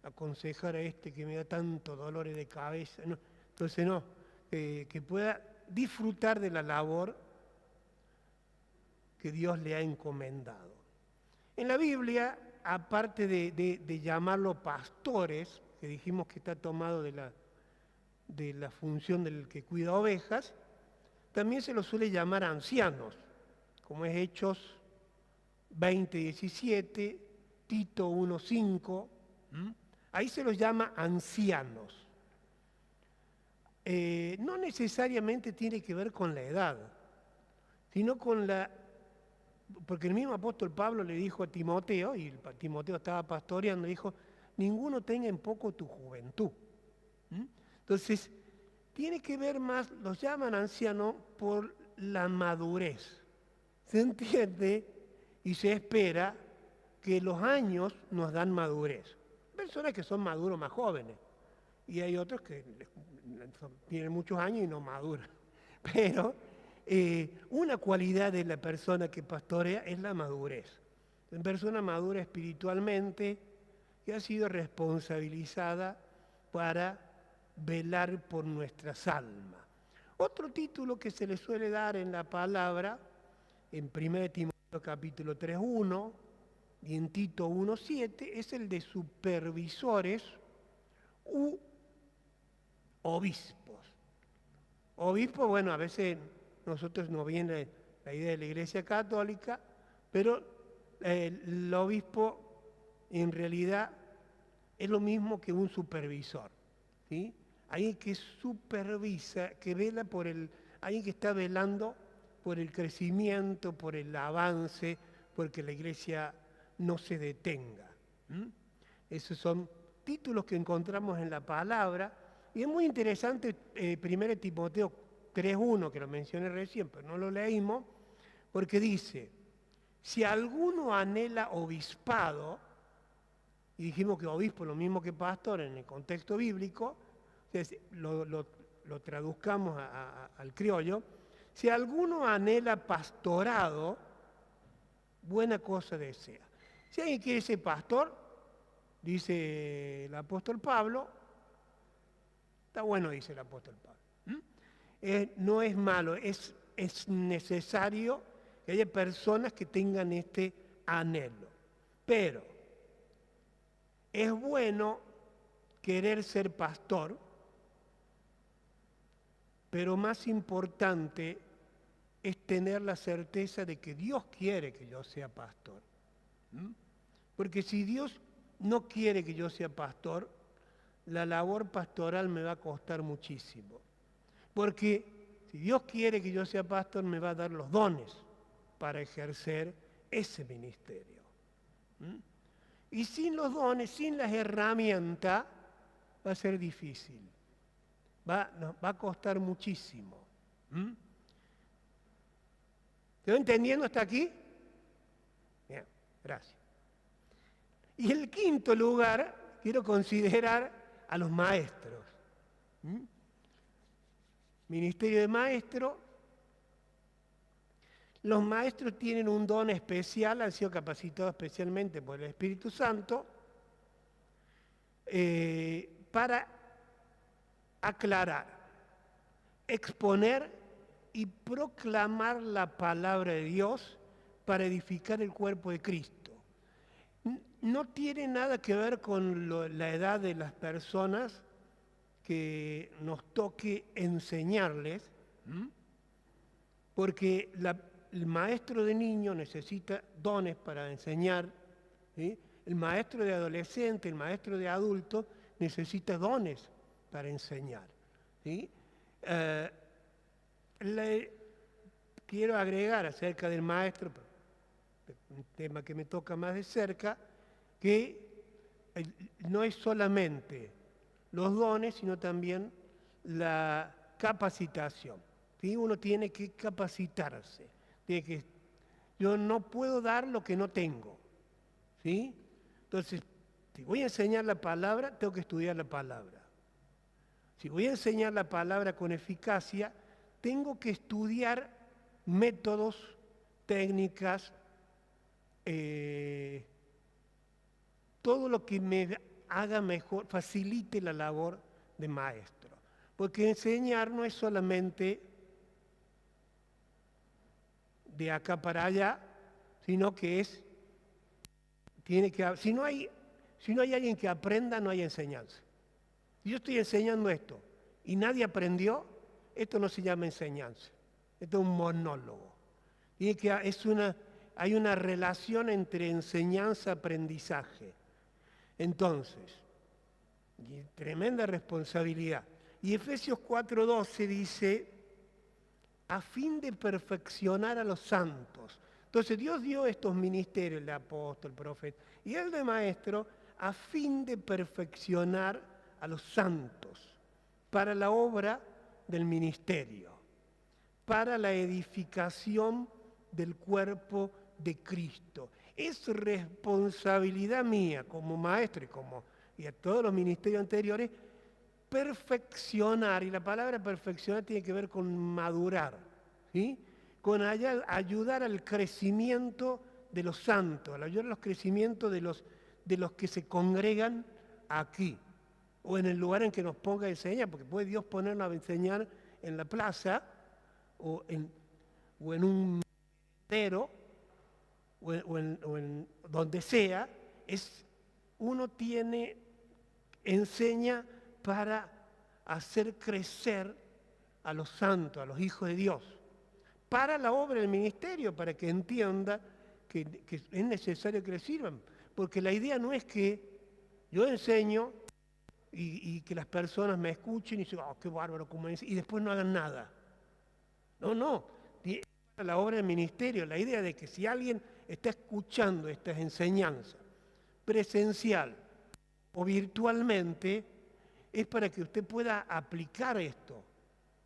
aconsejar a este que me da tanto dolores de cabeza. No. Entonces, no, que pueda disfrutar de la labor que Dios le ha encomendado. En la Biblia, aparte de llamarlo pastores, que dijimos que está tomado de la función del que cuida ovejas, también se los suele llamar ancianos, como es Hechos 20:17, Tito 1:5, ahí se los llama ancianos. No necesariamente tiene que ver con la edad, sino con porque el mismo apóstol Pablo le dijo a Timoteo, y Timoteo estaba pastoreando, dijo, ninguno tenga en poco tu juventud. Entonces, tiene que ver más, los llaman ancianos por la madurez. ¿Se entiende? Y se espera que los años nos dan madurez. Personas que son maduros más jóvenes, y hay otros que tienen muchos años y no maduran. Pero una cualidad de la persona que pastorea es la madurez. Una persona madura espiritualmente, que ha sido responsabilizada para velar por nuestras almas. Otro título que se le suele dar en la palabra, en 1 Timoteo capítulo 3:1, y en Tito 1:7, es el de supervisores u obispos. Obispo, bueno, a veces nosotros nos viene la idea de la Iglesia Católica, pero el obispo en realidad es lo mismo que un supervisor, ¿sí? Alguien que supervisa, que vela por alguien que está velando por el crecimiento, por el avance, porque la Iglesia no se detenga. Esos son títulos que encontramos en la palabra, y es muy interesante 1 Timoteo 3:1, que lo mencioné recién, pero no lo leímos, porque dice, si alguno anhela obispado, y dijimos que obispo es lo mismo que pastor en el contexto bíblico, lo traduzcamos al criollo, si alguno anhela pastorado, buena cosa desea. Si alguien quiere ser pastor, dice el apóstol Pablo, está bueno, dice el apóstol Pablo. No es malo, es necesario que haya personas que tengan este anhelo. Pero es bueno querer ser pastor, pero más importante es tener la certeza de que Dios quiere que yo sea pastor. Porque si Dios no quiere que yo sea pastor, la labor pastoral me va a costar muchísimo. Porque si Dios quiere que yo sea pastor, me va a dar los dones para ejercer ese ministerio. Y sin los dones, sin las herramientas, va a ser difícil. Nos va a costar muchísimo. ¿Te va entendiendo hasta aquí? Bien, gracias. Y en quinto lugar, quiero considerar a los maestros. Ministerio de maestro. Los maestros tienen un don especial, han sido capacitados especialmente por el Espíritu Santo para aclarar, exponer y proclamar la palabra de Dios para edificar el cuerpo de Cristo. No tiene nada que ver con la edad de las personas que nos toque enseñarles, porque el maestro de niños necesita dones para enseñar, ¿sí? El maestro de adolescente, el maestro de adulto necesita dones para enseñar, ¿sí? Quiero agregar acerca del maestro, un tema que me toca más de cerca, que no es solamente los dones, sino también la capacitación, ¿sí? Uno tiene que capacitarse. Yo no puedo dar lo que no tengo, ¿sí? Entonces, si voy a enseñar la palabra, tengo que estudiar la palabra. Si voy a enseñar la palabra con eficacia, tengo que estudiar métodos, técnicas, todo lo que me haga mejor, facilite la labor de maestro. Porque enseñar no es solamente de acá para allá, sino que si no hay alguien que aprenda, no hay enseñanza. Si yo estoy enseñando esto y nadie aprendió, esto no se llama enseñanza, esto es un monólogo. Hay una relación entre enseñanza y aprendizaje. Entonces, tremenda responsabilidad. Y Efesios 4:12 dice, a fin de perfeccionar a los santos. Entonces Dios dio estos ministerios, el de apóstol, profeta, y el de maestro, a fin de perfeccionar a los santos, para la obra del ministerio, para la edificación del cuerpo de Cristo. Es responsabilidad mía como maestro y a todos los ministerios anteriores, perfeccionar, y la palabra perfeccionar tiene que ver con madurar, ¿sí? Con ayudar al crecimiento de los santos, ayudar al crecimiento de los que se congregan aquí, o en el lugar en que nos ponga a enseñar, porque puede Dios ponernos a enseñar en la plaza, o en un merendero, o en donde sea, uno enseña para hacer crecer a los santos, a los hijos de Dios, para la obra del ministerio, para que entienda que es necesario que le sirvan. Porque la idea no es que yo enseño y que las personas me escuchen y digan, oh, qué bárbaro, como dice, y después no hagan nada. No, para la obra del ministerio, la idea de que si alguien está escuchando estas enseñanzas presencial o virtualmente, es para que usted pueda aplicar esto,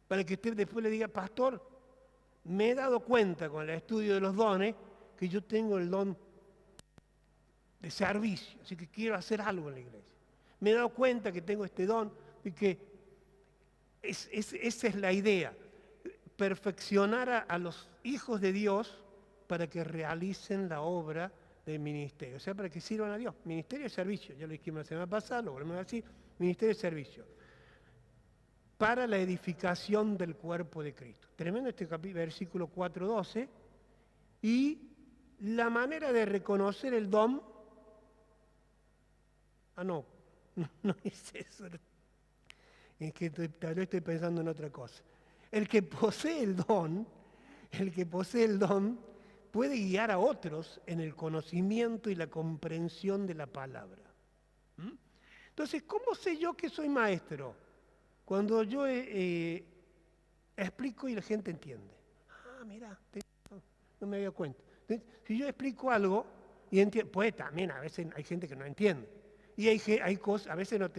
para que usted después le diga, pastor, me he dado cuenta con el estudio de los dones que yo tengo el don de servicio, así que quiero hacer algo en la iglesia. Me he dado cuenta que tengo este don y que esa es la idea, perfeccionar a los hijos de Dios para que realicen la obra del ministerio, o sea, para que sirvan a Dios. Ministerio de servicio, ya lo dijimos la semana pasada, lo volvemos a decir, ministerio de servicio, para la edificación del cuerpo de Cristo. Tremendo este versículo 4:12, y la manera de reconocer el don, no es eso, es que tal vez estoy pensando en otra cosa. El que posee el don puede guiar a otros en el conocimiento y la comprensión de la palabra. Entonces, ¿cómo sé yo que soy maestro? Cuando yo explico y la gente entiende. Mira, no me había cuenta. Entonces, si yo explico algo y entiendo, pues también a veces hay gente que no entiende. Y hay cosas, a veces no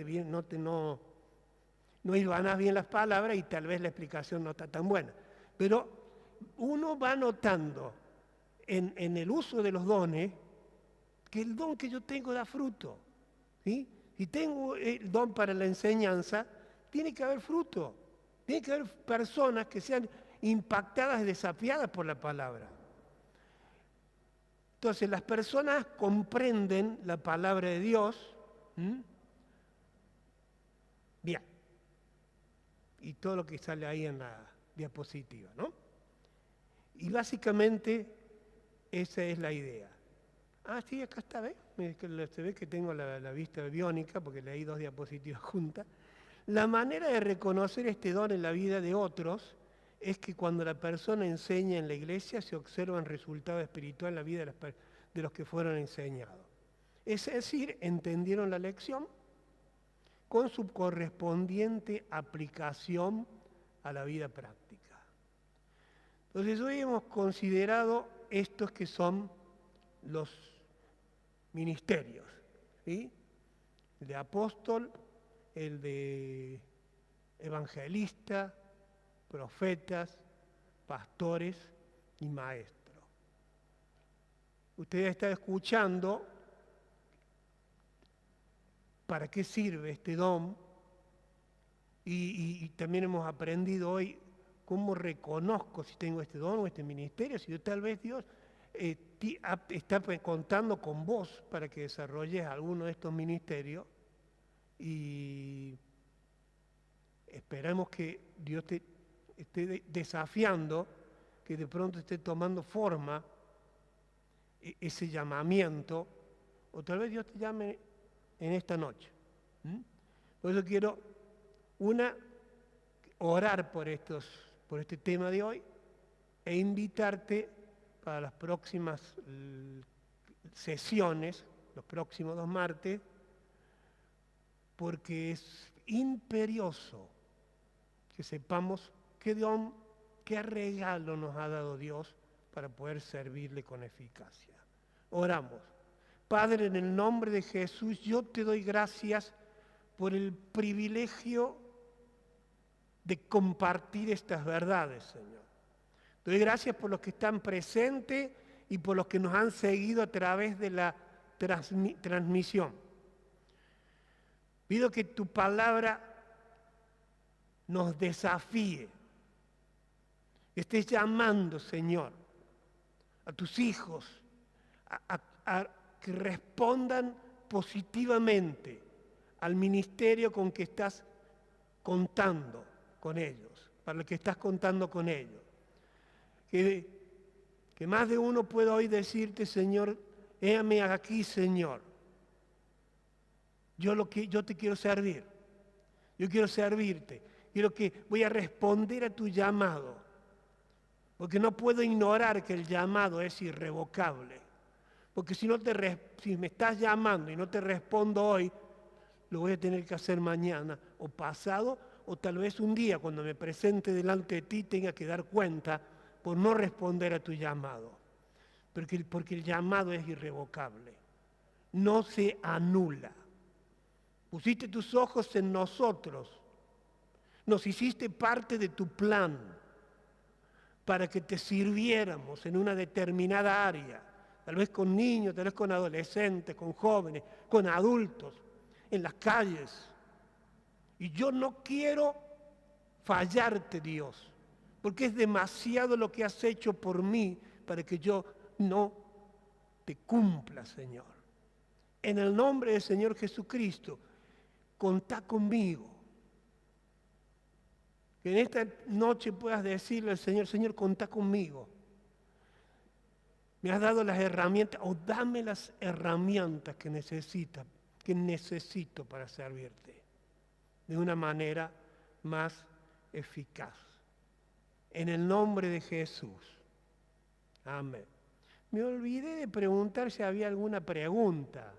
hilvanás bien las palabras y tal vez la explicación no está tan buena. Pero uno va notando en el uso de los dones que el don que yo tengo da fruto. ¿Sí? Si tengo el don para la enseñanza, tiene que haber fruto. Tiene que haber personas que sean impactadas y desafiadas por la palabra. Entonces, las personas comprenden la palabra de Dios. Bien. Y todo lo que sale ahí en la diapositiva, ¿no? Y básicamente esa es la idea. Sí, acá está, ¿ves? Se ve que tengo la vista biónica porque leí 2 diapositivas juntas. La manera de reconocer este don en la vida de otros es que cuando la persona enseña en la iglesia se observan resultados espirituales en la vida de los que fueron enseñados. Es decir, entendieron la lección con su correspondiente aplicación a la vida práctica. Entonces hoy hemos considerado estos que son los ministerios, ¿sí? El de apóstol, el de evangelista, profetas, pastores y maestros. Usted está escuchando para qué sirve este don y también hemos aprendido hoy cómo reconozco si tengo este don o este ministerio, si tal vez Dios está contando con vos para que desarrolles alguno de estos ministerios, y esperamos que Dios te esté desafiando, que de pronto esté tomando forma ese llamamiento, o tal vez Dios te llame en esta noche. Por eso quiero orar por este tema de hoy e invitarte para las próximas sesiones, los próximos 2 martes, porque es imperioso que sepamos qué don, qué regalo nos ha dado Dios para poder servirle con eficacia. Oramos. Padre, en el nombre de Jesús, yo te doy gracias por el privilegio de compartir estas verdades, Señor. Te doy gracias por los que están presentes y por los que nos han seguido a través de la transmisión. Pido que tu palabra nos desafíe, que estés llamando, Señor, a tus hijos a que respondan positivamente al ministerio con que estás contando con ellos, para el que estás contando con ellos. Que Que más de uno pueda hoy decirte, Señor, héame aquí, Señor. Yo te quiero servir. Yo quiero servirte. Voy a responder a tu llamado. Porque no puedo ignorar que el llamado es irrevocable. Porque si me estás llamando y no te respondo hoy, lo voy a tener que hacer mañana o pasado, o tal vez un día cuando me presente delante de ti tenga que dar cuenta por no responder a tu llamado. Porque el llamado es irrevocable. No se anula. Pusiste tus ojos en nosotros. Nos hiciste parte de tu plan para que te sirviéramos en una determinada área. Tal vez con niños, tal vez con adolescentes, con jóvenes, con adultos, en las calles. Y yo no quiero fallarte, Dios, porque es demasiado lo que has hecho por mí para que yo no te cumpla, Señor. En el nombre del Señor Jesucristo, contá conmigo. Que en esta noche puedas decirle al Señor, Señor, contá conmigo. Me has dado las herramientas, o dame las herramientas que necesito para servirte de una manera más eficaz. En el nombre de Jesús. Amén. Me olvidé de preguntar si había alguna pregunta.